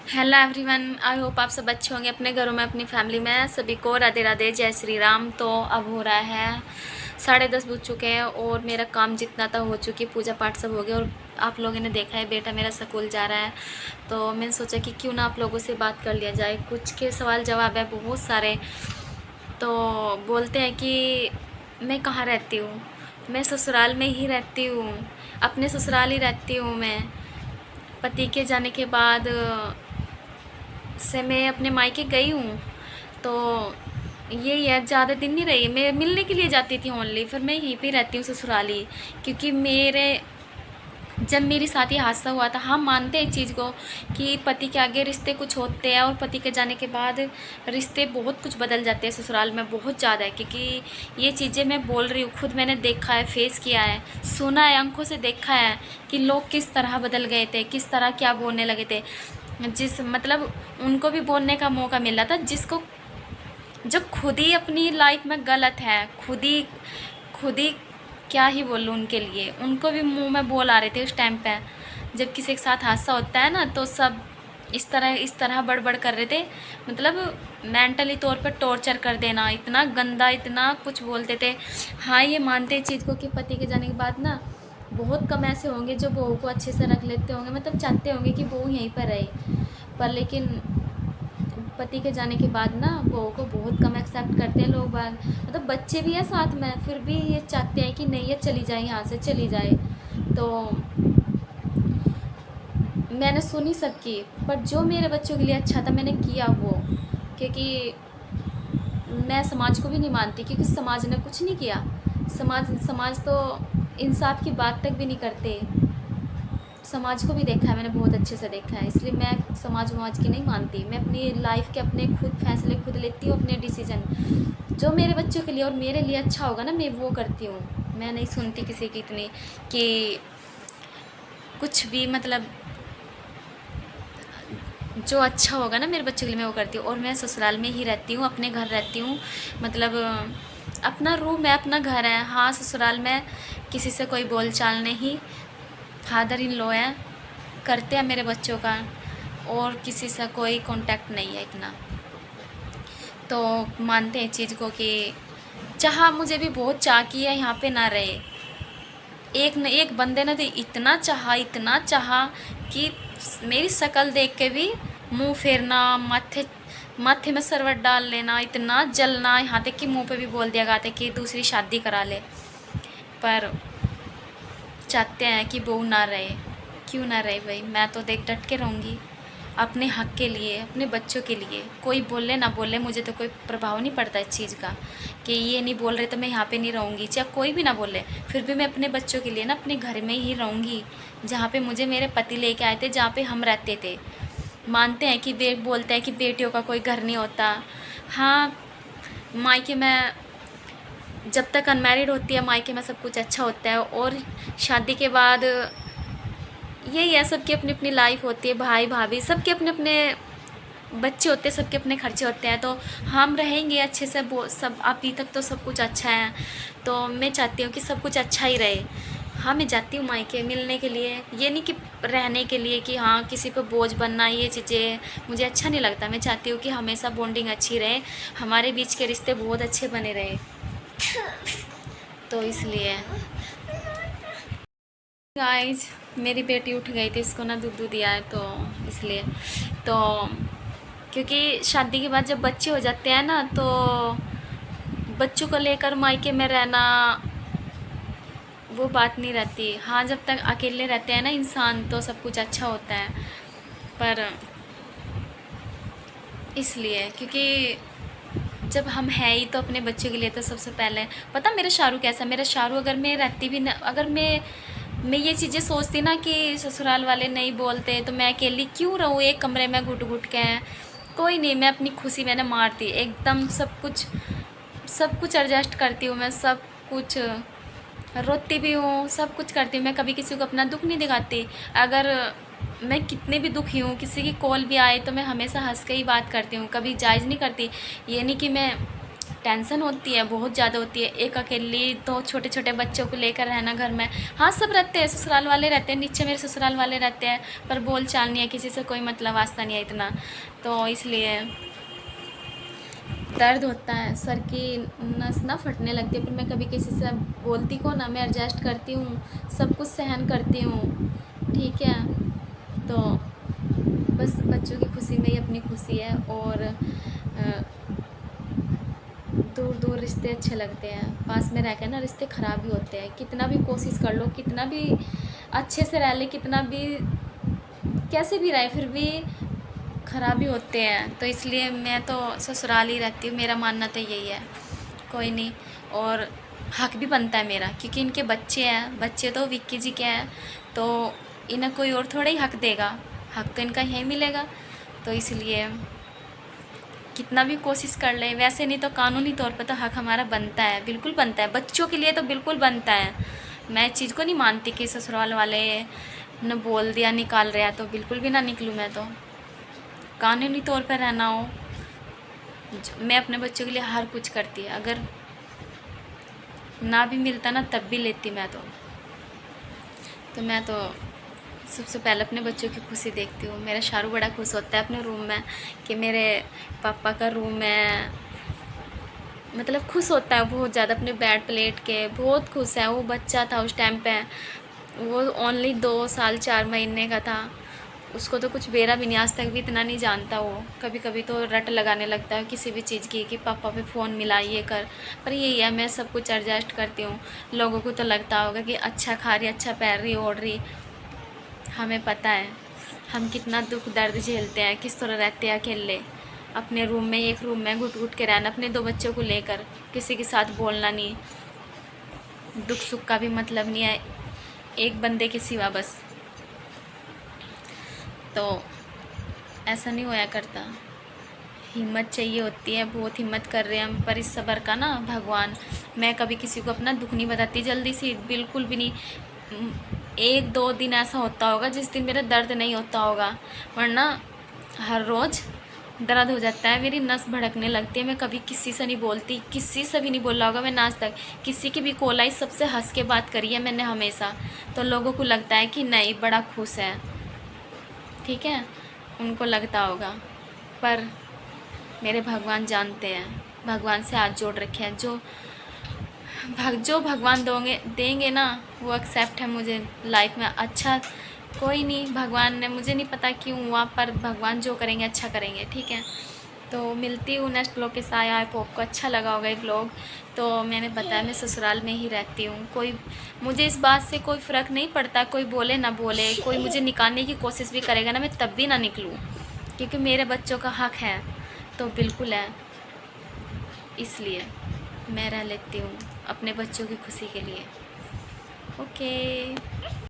Hello everyone, I hope आप सब अच्छे होंगे अपने घरों में, अपनी फैमिली में। सभी को राधे राधे, जय श्री राम। तो अब हो रहा है 10:30 बज चुके हैं और मेरा काम जितना था हो चुकी, पूजा पाठ सब हो गया। और आप लोगों ने देखा है बेटा मेरा स्कूल जा रहा है, तो मैंने सोचा कि क्यों ना आप लोगों से बात कर लिया जाए। कुछ के सवाल जवाब है बहुत सारे। तो बोलते हैं कि मैं कहाँ रहती हूँ। मैं ससुराल में ही रहती हूँ, अपने ससुराल ही रहती हूँ मैं। पति के जाने के बाद से मैं अपने मायके गई हूँ। तो यही है, ज़्यादा दिन नहीं रही। मैं मिलने के लिए जाती थी ओनली, फिर मैं यहीं पे रहती हूँ ससुराली। क्योंकि जब मेरे साथ ये हादसा हुआ था, हम मानते हैं इस चीज़ को कि पति के आगे रिश्ते कुछ होते हैं और पति के जाने के बाद रिश्ते बहुत कुछ बदल जाते हैं ससुराल में, बहुत ज़्यादा है। क्योंकि ये चीज़ें मैं बोल रही हूँ, खुद मैंने देखा है, फेस किया है, सुना है, आंखों से देखा है कि लोग किस तरह बदल गए थे, किस तरह क्या बोलने लगे थे। जिस मतलब उनको भी बोलने का मौका मिला था, जिसको जो खुद ही अपनी लाइफ में गलत है, खुद ही क्या ही बोलूँ उनके लिए। उनको भी मुंह में बोल आ रहे थे उस टाइम पे। जब किसी के साथ हादसा होता है ना, तो सब इस तरह बड़बड़ कर रहे थे। मतलब मेंटली तौर पर टॉर्चर कर देना, इतना गंदा, इतना कुछ बोलते थे। हाँ, ये मानते इस चीज़ को कि पति के जाने के बाद ना बहुत कम ऐसे होंगे जो बहू को अच्छे से रख लेते होंगे, मतलब चाहते होंगे कि बहू यहीं पर रहे। पर लेकिन पति के जाने के बाद ना बहू को बहुत कम एक्सेप्ट करते हैं लोग बाग। मतलब बच्चे भी हैं साथ में, फिर भी ये चाहते हैं कि नहीं, ये चली जाए, यहाँ से चली जाए। तो मैंने सुनी सबकी, पर जो मेरे बच्चों के लिए अच्छा था मैंने किया वो। क्योंकि मैं समाज को भी नहीं मानती, क्योंकि समाज ने कुछ नहीं किया। समाज तो इंसाफ की बात तक भी नहीं करते। समाज को भी देखा है मैंने, बहुत अच्छे से देखा है। इसलिए मैं समाज वमाज की नहीं मानती। मैं अपनी लाइफ के अपने खुद फैसले खुद लेती हूँ, अपने डिसीजन जो मेरे बच्चों के लिए और मेरे लिए अच्छा होगा ना, मैं वो करती हूँ। मैं नहीं सुनती किसी की इतनी कि कुछ भी, मतलब जो अच्छा होगा ना मेरे बच्चों के लिए मैं वो करती हूँ। और मैं ससुराल में ही रहती हूँ, अपने घर रहती हूँ। मतलब अपना रूम है, अपना घर है। हाँ, ससुराल में किसी से कोई बोल चाल नहीं। फादर इन लॉ है, करते हैं मेरे बच्चों का, और किसी से कोई कांटेक्ट नहीं है इतना। तो मानते हैं चीज़ को कि चाह मुझे भी बहुत चाह की है यहाँ पे ना रहे। एक न एक बंदे ने तो इतना चाहा कि मेरी शक्ल देख के भी मुंह फेरना, माथे में सरवट डाल लेना, इतना जलना, यहाँ तक कि मुंह पे भी बोल दिया गाते कि दूसरी शादी करा ले। पर चाहते हैं कि बहू ना रहे। क्यों ना रहे भाई, मैं तो देख डट के रहूँगी अपने हक के लिए, अपने बच्चों के लिए। कोई बोले ना बोले, मुझे तो कोई प्रभाव नहीं पड़ता इस चीज़ का कि ये नहीं बोल रहे तो मैं यहाँ पे नहीं रहूँगी। चाहे कोई भी ना बोले, फिर भी मैं अपने बच्चों के लिए ना अपने घर में ही रहूँगी, जहाँ पे मुझे मेरे पति लेके आए थे, जहाँ पे हम रहते थे। मानते हैं कि बोलते हैं कि बेटियों का कोई घर नहीं होता। हाँ, मायके में जब तक अनमैरिड होती है मायके में सब कुछ अच्छा होता है, और शादी के बाद यही है, सबकी अपनी अपनी लाइफ होती है। भाई भाभी सबके अपने अपने बच्चे होते हैं, सबके अपने खर्चे होते हैं। तो हम रहेंगे अच्छे से, सब अभी तक तो सब कुछ अच्छा है। तो मैं चाहती हूँ कि सब कुछ अच्छा ही रहे। हाँ, मैं जाती हूँ मायके मिलने के लिए, ये नहीं कि रहने के लिए कि हाँ किसी पे बोझ बनना, ये चीज़ें मुझे अच्छा नहीं लगता। मैं चाहती हूँ कि हमेशा बॉन्डिंग अच्छी रहे, हमारे बीच के रिश्ते बहुत अच्छे बने रहे। तो इसलिए गाइज, मेरी बेटी उठ गई थी, इसको ना दूध दिया है, तो इसलिए। तो क्योंकि शादी के बाद जब बच्चे हो जाते हैं ना, तो बच्चों को लेकर मायके में रहना वो बात नहीं रहती। हाँ, जब तक अकेले रहते हैं ना इंसान, तो सब कुछ अच्छा होता है। पर इसलिए क्योंकि जब हम हैं ही तो अपने बच्चे के लिए तो सबसे पहले। पता मेरा शाहरुख कैसा, मेरा शाहरुख अगर मैं रहती भी ना, अगर मैं ये चीज़ें सोचती ना कि ससुराल वाले नहीं बोलते तो मैं अकेली क्यों रहूँ एक कमरे में घुट घुट के। कोई नहीं, मैं अपनी खुशी मैंने मारती एकदम, सब कुछ एडजस्ट करती हूँ मैं, सब कुछ रोती भी हूँ, सब कुछ करती हूँ मैं। कभी किसी को अपना दुख नहीं दिखाती। अगर मैं कितने भी दुखी हूँ, किसी की कॉल भी आए तो मैं हमेशा हंस के ही बात करती हूँ, कभी जायज़ नहीं करती। ये नहीं कि मैं टेंशन होती है, बहुत ज़्यादा होती है। एक अकेली तो छोटे छोटे बच्चों को लेकर रहना घर में। हाँ, सब रहते हैं, ससुराल वाले रहते हैं, नीचे मेरे ससुराल वाले रहते हैं, पर बोल चाल नहीं है, किसी से कोई मतलब वास्ता नहीं है इतना, तो इसलिए दर्द होता है, सर की नस ना फटने लगती है। फिर मैं कभी किसी से बोलती को ना, मैं एडजस्ट करती हूँ, सब कुछ सहन करती हूँ, ठीक है। तो बस बच्चों की खुशी में ही अपनी खुशी है। और दूर दूर रिश्ते अच्छे लगते हैं, पास में रह कर ना रिश्ते ख़राब भी होते हैं। कितना भी कोशिश कर लो, कितना भी अच्छे से रह ले, कितना भी कैसे भी रहे, फिर भी ख़राब ही होते हैं। तो इसलिए मैं तो ससुराल ही रहती हूँ, मेरा मानना तो यही है। कोई नहीं, और हक भी बनता है मेरा, क्योंकि इनके बच्चे हैं, बच्चे तो विक्की जी के हैं, तो इन्हें कोई और थोड़ा ही हक देगा, हक तो इनका यहीं मिलेगा। तो इसलिए कितना भी कोशिश कर ले, वैसे नहीं तो कानूनी तौर पर तो हक हमारा बनता है, बिल्कुल बनता है, बच्चों के लिए तो बिल्कुल बनता है। मैं इस चीज़ को नहीं मानती कि ससुराल वाले ने बोल दिया निकाल रहा, तो बिल्कुल भी ना निकलूँ मैं तो। कानूनी तौर पर रहना हो, मैं अपने बच्चों के लिए हर कुछ करती है, अगर ना भी मिलता ना तब भी लेती मैं मैं तो सबसे पहले अपने बच्चों की खुशी देखती हूँ। मेरा शारू बड़ा खुश होता है अपने रूम में कि मेरे पापा का रूम है, मतलब खुश होता है बहुत ज़्यादा अपने बेड प्लेट के, बहुत खुश है। वो बच्चा था उस टाइम पे, वो ओनली 2 साल 4 महीने का था, उसको तो कुछ बेरा भी नहीं, आज तक भी इतना नहीं जानता वो। कभी कभी तो रट लगाने लगता है किसी भी चीज़ की कि पापा पे फ़ोन मिला, ये कर, पर यही है, मैं सब कुछ एडजस्ट करती हूँ। लोगों को तो लगता होगा कि अच्छा खा रही, अच्छा पहन रही, ओढ़ रही, हमें पता है हम कितना दुख दर्द झेलते हैं, किस तरह रहते हैं अकेले अपने रूम में, एक रूम में घुट घुट के रहना, अपने 2 बच्चों को लेकर, किसी के साथ बोलना नहीं, दुख सुख का भी मतलब नहीं है एक बंदे के सिवा बस। तो ऐसा नहीं होया करता, हिम्मत चाहिए होती है, बहुत हिम्मत कर रहे हैं हम, पर इस सब्र का ना भगवान। मैं कभी किसी को अपना दुख नहीं बताती जल्दी से, बिल्कुल भी नहीं। 1-2 दिन ऐसा होता होगा जिस दिन मेरा दर्द नहीं होता होगा, वरना हर रोज़ दर्द हो जाता है, मेरी नस भड़कने लगती है। मैं कभी किसी से नहीं बोलती, किसी से भी नहीं बोला होगा मैंने आज तक, किसी की भी कॉल आई सबसे हंस के बात करी है मैंने हमेशा। तो लोगों को लगता है कि नहीं बड़ा खुश है, ठीक है, उनको लगता होगा, पर मेरे भगवान जानते हैं, भगवान से हाथ जोड़ रखे हैं, जो भगवान देंगे ना वो एक्सेप्ट है मुझे लाइफ में। अच्छा कोई नहीं, भगवान ने, मुझे नहीं पता क्यों हुआ, पर भगवान जो करेंगे अच्छा करेंगे, ठीक है। तो मिलती हूँ नेक्स्ट ब्लॉग के साथ। आई होप आपको अच्छा लगा होगा ये ब्लॉग। तो मैंने बताया मैं ससुराल में ही रहती हूँ, कोई मुझे इस बात से कोई फ़र्क नहीं पड़ता, कोई बोले ना बोले, कोई मुझे निकालने की कोशिश भी करेगा ना, मैं तब भी ना निकलूँ, क्योंकि मेरे बच्चों का हक है, तो बिल्कुल है, इसलिए मैं रह लेती हूँ अपने बच्चों की खुशी के लिए। ओके।